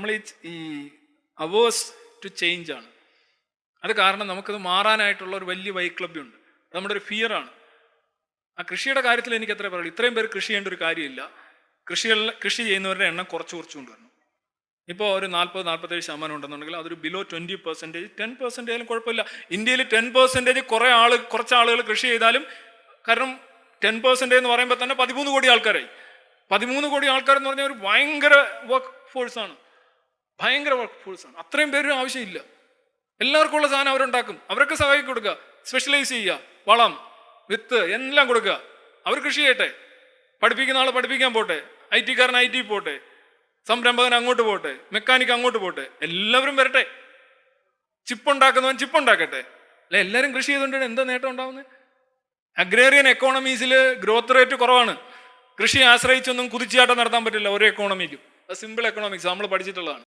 നമ്മൾ ഈ hours to change ആണ്. അത് കാരണം നമുക്കത് മാറാനായിട്ടുള്ള ഒരു വലിയ വൈക്ലഭ്യമുണ്ട്. അത് നമ്മുടെ ഒരു ഫിയറാണ്. ആ കൃഷിയുടെ കാര്യത്തിൽ എനിക്ക് എത്ര പറയുള്ളൂ, ഇത്രയും പേര് കൃഷി ചെയ്യേണ്ട ഒരു കാര്യമില്ല. കൃഷി ചെയ്യുന്നവരുടെ എണ്ണം കുറച്ച് കൊണ്ടുവരണം. ഇപ്പോൾ ഒരു 40-47% ഉണ്ടെന്നുണ്ടെങ്കിൽ അതൊരു ബിലോ 20%, 10% ആയാലും കുഴപ്പമില്ല. ഇന്ത്യയിൽ 10% കുറച്ച് ആളുകൾ കൃഷി ചെയ്താലും, കാരണം 10% എന്ന് പറയുമ്പോൾ തന്നെ 13 കോടി ആൾക്കാരായി. 13 കോടി ആൾക്കാരെന്ന് പറഞ്ഞാൽ ഒരു ഭയങ്കര വർക്ക് ഫോഴ്സാണ്. അത്രയും പേരും ആവശ്യമില്ല. എല്ലാവർക്കും ഉള്ള സാധനം അവരുണ്ടാക്കും. അവർക്ക് സഹായിക്കും കൊടുക്കുക, സ്പെഷ്യലൈസ് ചെയ്യുക, വളം, വിത്ത് എല്ലാം കൊടുക്കുക. അവർ കൃഷി ചെയ്യട്ടെ. പഠിപ്പിക്കുന്ന ആൾ പഠിപ്പിക്കാൻ പോട്ടെ, IT കാരൻ IT പോട്ടെ, സംരംഭകൻ അങ്ങോട്ട് പോട്ടെ, മെക്കാനിക് അങ്ങോട്ട് പോട്ടെ, എല്ലാവരും വരട്ടെ. ചിപ്പുണ്ടാക്കുന്നവൻ ചിപ്പുണ്ടാക്കട്ടെ. അല്ലെ, എല്ലാവരും കൃഷി ചെയ്തുകൊണ്ടാണ് എന്താ നേട്ടം ഉണ്ടാവുന്നത്? അഗ്രേറിയൻ എക്കോണമീസിൽ ഗ്രോത്ത് റേറ്റ് കുറവാണ്. കൃഷി ആശ്രയിച്ചൊന്നും കുതിച്ചാട്ടം നടത്താൻ പറ്റില്ല ഒരു എക്കോണമിക്കും. അത് സിമ്പിൾ എക്കണോമിക്സ് നമ്മൾ പഠിച്ചിട്ടുള്ളതാണ്.